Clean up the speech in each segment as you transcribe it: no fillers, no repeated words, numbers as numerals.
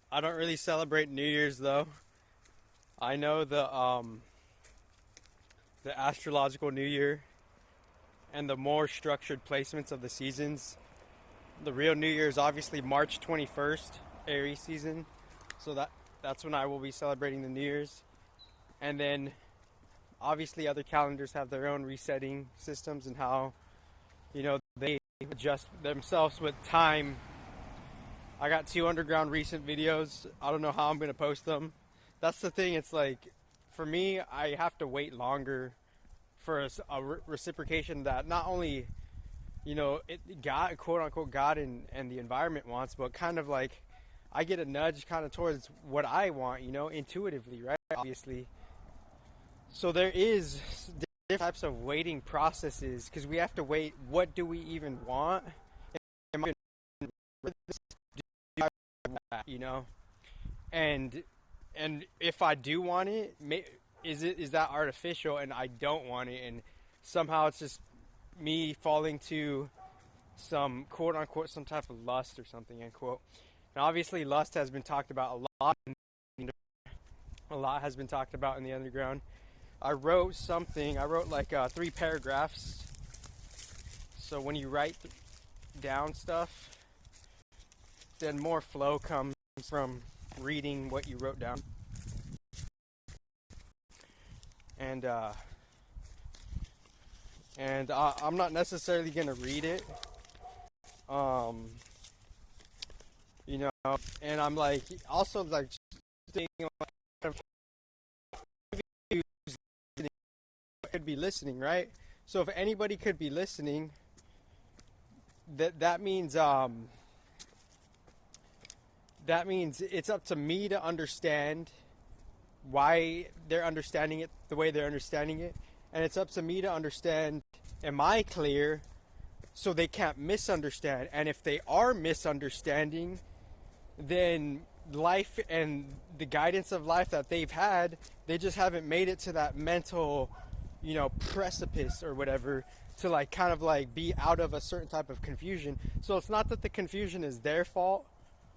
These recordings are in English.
I don't really celebrate New Year's though. I know the astrological New Year and the more structured placements of the seasons. The real New Year is obviously March 21st, Aries season. So that's when I will be celebrating the New Year's. And then obviously other calendars have their own resetting systems and how, they adjust themselves with time. I got 2 underground recent videos. I don't know how I'm going to post them. That's the thing. It's like, for me, I have to wait longer for a reciprocation that not only, God, quote unquote, God and the environment wants, but kind of like I get a nudge kind of towards what I want, intuitively, right? Obviously. So there is different types of waiting processes because we have to wait. What do we even want? Am I even And if I do want it, is that artificial and I don't want it, and somehow it's just me falling to some quote unquote some type of lust or something end quote. And obviously lust has been talked about a lot. A lot has been talked about in the underground. I wrote like 3 paragraphs. So when you write down stuff, then more flow comes from reading what you wrote down. And I'm not necessarily gonna read it, and I'm like also like thinking could be listening, right? So if anybody could be listening, that means it's up to me to understand why they're understanding it the way they're understanding it, and it's up to me to understand, am I clear, so they can't misunderstand. And if they are misunderstanding, then life and the guidance of life that they've had, they just haven't made it to that mental precipice or whatever to like kind of like be out of a certain type of confusion. So it's not that the confusion is their fault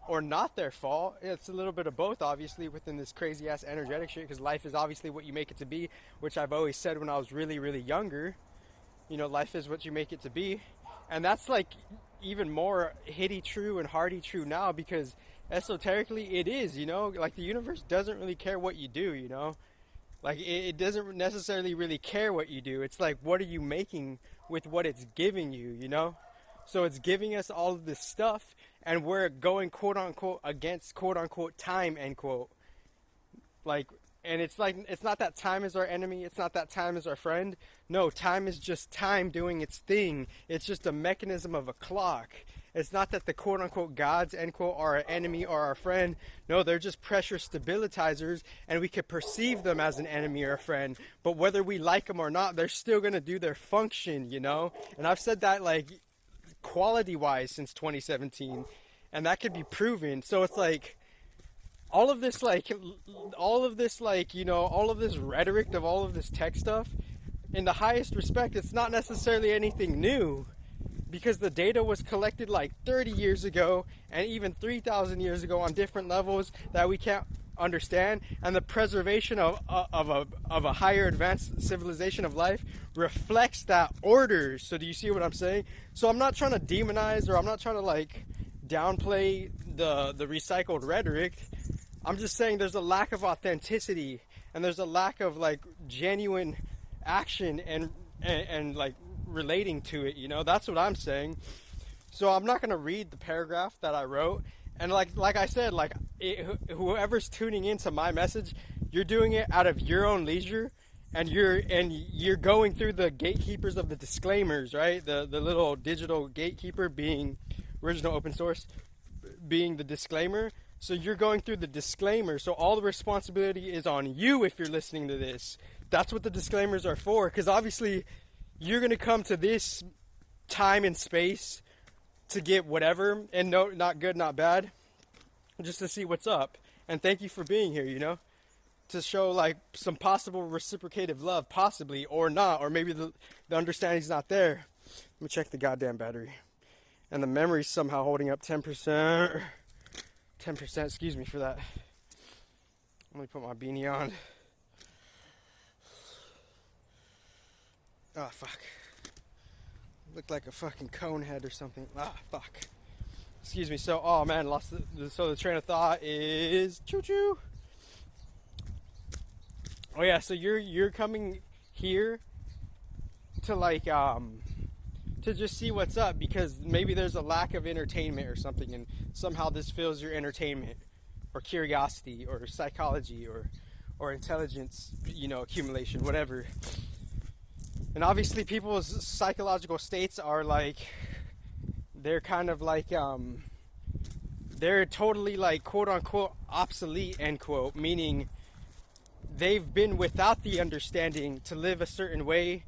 or not their fault. It's a little bit of both, obviously, within this crazy ass energetic shit, because life is obviously what you make it to be, which I've always said when I was really, really younger. Life is what you make it to be. And that's like even more hitty true and hardy true now, because esoterically it is, like the universe doesn't really care what you do, like it doesn't necessarily really care what you do. It's like, what are you making with what it's giving you, So it's giving us all of this stuff, and we're going quote unquote against quote unquote time, end quote. Like, and it's like, it's not that time is our enemy. It's not that time is our friend. No, time is just time doing its thing. It's just a mechanism of a clock. It's not that the quote unquote gods, end quote, are our enemy or our friend. No, they're just pressure stabilizers, and we could perceive them as an enemy or a friend. But whether we like them or not, they're still going to do their function, And I've said that like quality wise since 2017, and that could be proven. So it's like all of this rhetoric of all of this tech stuff, in the highest respect, it's not necessarily anything new, because the data was collected like 30 years ago and even 3,000 years ago on different levels that we can't understand, and the preservation of a higher advanced civilization of life reflects that order. So do you see what I'm saying? So I'm not trying to demonize, or I'm not trying to like downplay the recycled rhetoric. I'm just saying there's a lack of authenticity, and there's a lack of like genuine action and like relating to it, That's what I'm saying. So I'm not going to read the paragraph that I wrote. And like I said, like whoever's tuning into my message, you're doing it out of your own leisure, and you're going through the gatekeepers of the disclaimers, right? The little digital gatekeeper being original open source, being the disclaimer. So you're going through the disclaimer. So all the responsibility is on you if you're listening to this. That's what the disclaimers are for, because obviously you're going to come to this time and space to get whatever, and no, not good, not bad, just to see what's up. And thank you for being here, to show like some possible reciprocative love, possibly, or not, or maybe the understanding's not there. Let me check the goddamn battery. And the memory's somehow holding up 10%. 10%, excuse me for that. Let me put my beanie on. Oh, fuck. Looked like a fucking cone head or something. Ah, fuck. Excuse me. So, oh man, lost so the train of thought is choo-choo. Oh yeah, so you're coming here to like to just see what's up, because maybe there's a lack of entertainment or something, and somehow this fills your entertainment or curiosity or psychology or intelligence, accumulation, whatever. And obviously people's psychological states are like, they're kind of like they're totally like quote unquote obsolete, end quote, meaning they've been without the understanding to live a certain way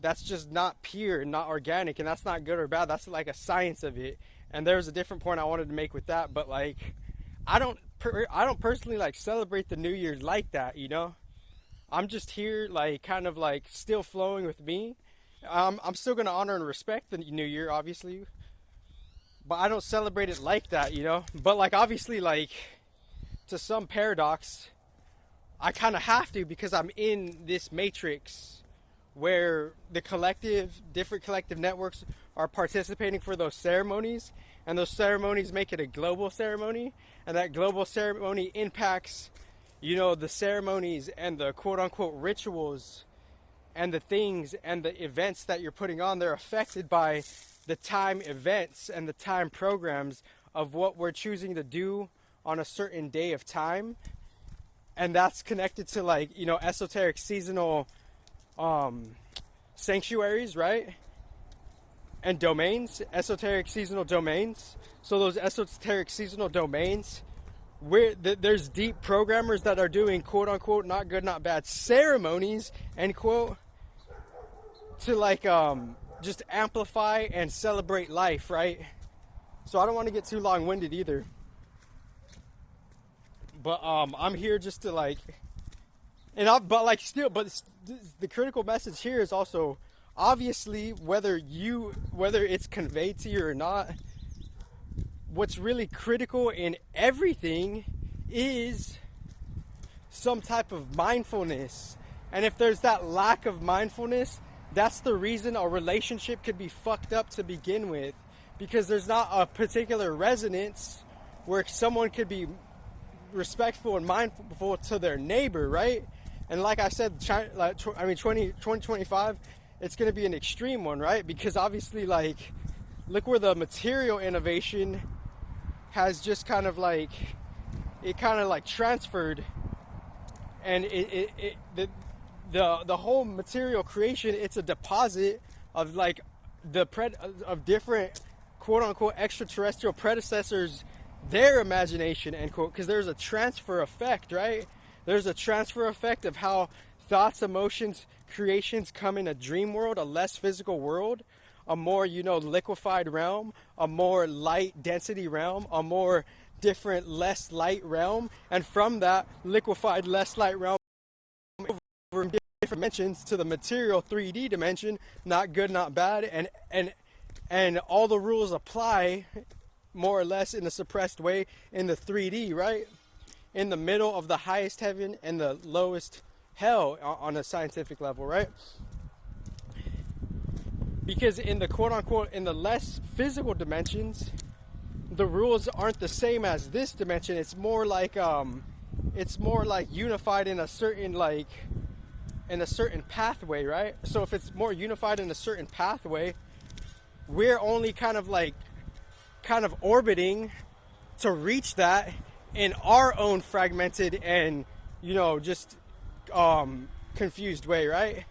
that's just not pure, not organic, and that's not good or bad. That's like a science of it. And there's a different point I wanted to make with that, but like I don't personally like celebrate the New Year like that, I'm just here like kind of like still flowing with me. I'm still gonna honor and respect the New Year, obviously, but I don't celebrate it like that, But like obviously, like to some paradox, I kind of have to, because I'm in this matrix where the different collective networks are participating for those ceremonies, and those ceremonies make it a global ceremony, and that global ceremony impacts, the ceremonies and the quote-unquote rituals and the things and the events that you're putting on. They're affected by the time events and the time programs of what we're choosing to do on a certain day of time. And that's connected to like, esoteric seasonal sanctuaries, right? And domains, esoteric seasonal domains. So those esoteric seasonal domains, where there's deep programmers that are doing quote unquote not good, not bad ceremonies, end quote, to like just amplify and celebrate life, right? So I don't want to get too long-winded either, but I'm here just to like, but the critical message here is also, obviously, whether it's conveyed to you or not, what's really critical in everything is some type of mindfulness. And if there's that lack of mindfulness, that's the reason a relationship could be fucked up to begin with, because there's not a particular resonance where someone could be respectful and mindful to their neighbor, right? And like I said, 2025, it's going to be an extreme one, right? Because obviously, like, look where the material innovation has just kind of like transferred, and the whole material creation, it's a deposit of like of different quote unquote extraterrestrial predecessors, their imagination, end quote, because there's a transfer effect, right? There's a transfer effect of how thoughts, emotions, creations come in a dream world, a less physical world, a more, liquefied realm, a more light density realm, a more different, less light realm. And from that liquefied, less light realm, over different dimensions to the material 3D dimension, not good, not bad. And all the rules apply more or less in a suppressed way in the 3D, right? In the middle of the highest heaven and the lowest hell on a scientific level, right? Because in the quote unquote, in the less physical dimensions, the rules aren't the same as this dimension. It's more like unified in a certain pathway, right? So if it's more unified in a certain pathway, we're only kind of orbiting to reach that in our own fragmented and confused way, right?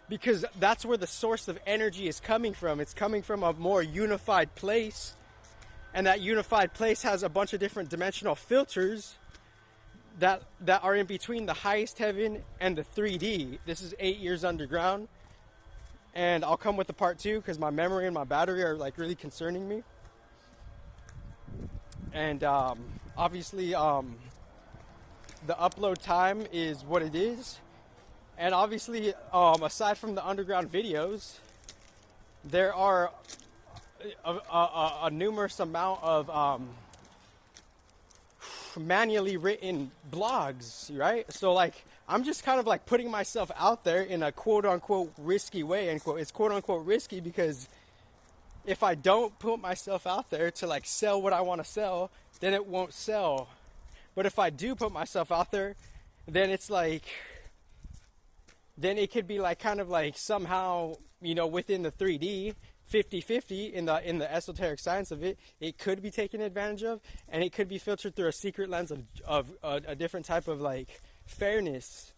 Because that's where the source of energy is coming from. It's coming from a more unified place, and that unified place has a bunch of different dimensional filters that are in between the highest heaven and the 3D. This is 8 years underground, and I'll come with the part 2 because my memory and my battery are like really concerning me. And obviously the upload time is what it is. And obviously, aside from the underground videos, there are a numerous amount of manually written blogs, right? So like I'm just kind of like putting myself out there in a quote unquote risky way, and it's quote unquote risky because if I don't put myself out there to like sell what I want to sell, then it won't sell. But if I do put myself out there, then it's like, then it could be like kind of like somehow, you know, within the 3D 50-50 in the esoteric science of it, it could be taken advantage of, and it could be filtered through a secret lens of a different type of like fairness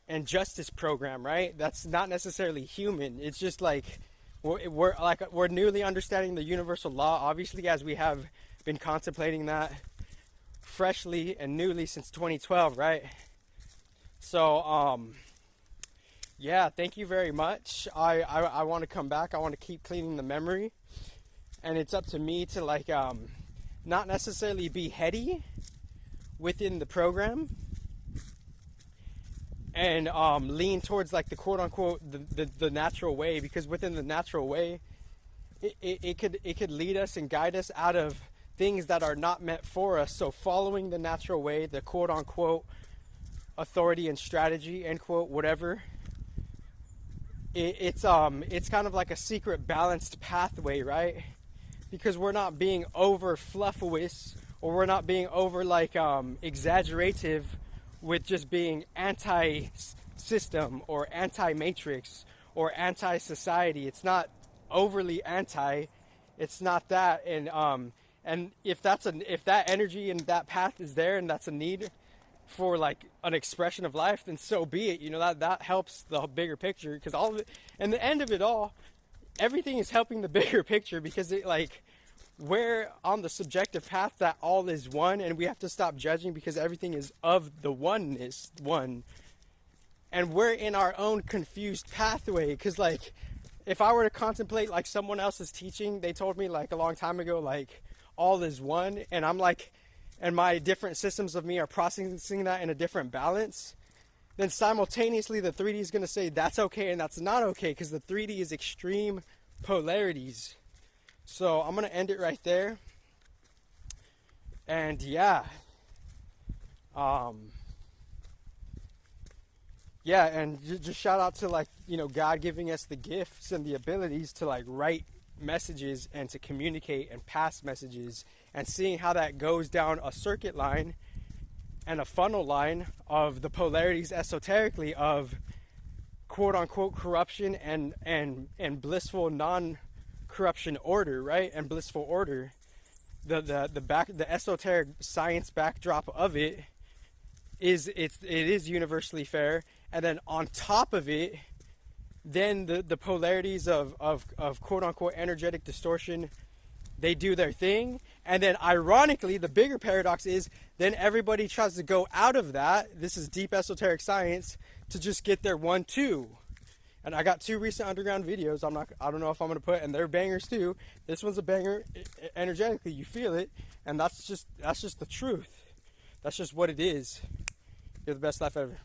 and justice program, right? That's not necessarily human. It's just like we're newly understanding the universal law, obviously, as we have been contemplating that freshly and newly since 2012, right? So yeah, thank you very much. I want to come back. I want to keep cleaning the memory, and it's up to me to like not necessarily be heady within the program, and lean towards like the quote unquote the natural way, because within the natural way it could lead us and guide us out of things that are not meant for us. So following the natural way, the quote unquote authority and strategy, end quote, whatever, it's kind of like a secret balanced pathway, right? Because we're not being over fluffowous, or we're not being over like exaggerative with just being anti-system or anti-matrix or anti-society. It's not overly anti. It's not that. And if that energy and that path is there, and that's a need for like an expression of life, then so be it. You know, that helps the bigger picture, because all of it, and the end of it all, everything is helping the bigger picture, because it like we're on the subjective path that all is one, and we have to stop judging because everything is of the oneness, one, and we're in our own confused pathway. Because like if I were to contemplate like someone else's teaching, they told me like a long time ago, like all is one, and I'm like, and my different systems of me are processing that in a different balance, then simultaneously the 3D is going to say that's okay and that's not okay, because the 3D is extreme polarities. So I'm going to end it right there. And yeah. Yeah, and just shout out to like, you know, God giving us the gifts and the abilities to like write messages and to communicate and pass messages, and seeing how that goes down a circuit line and a funnel line of the polarities esoterically of quote unquote corruption and blissful non-corruption order, right? And blissful order. The esoteric science backdrop of it is it is universally fair, and then on top of it, then the polarities of quote unquote energetic distortion, they do their thing. And then ironically, the bigger paradox is then everybody tries to go out of that. This is deep esoteric science, to just get their 1-2. And I got 2 recent underground videos. I don't know if I'm going to put, and they're bangers too. This one's a banger energetically. You feel it. And that's just the truth. That's just what it is. You're the best life ever.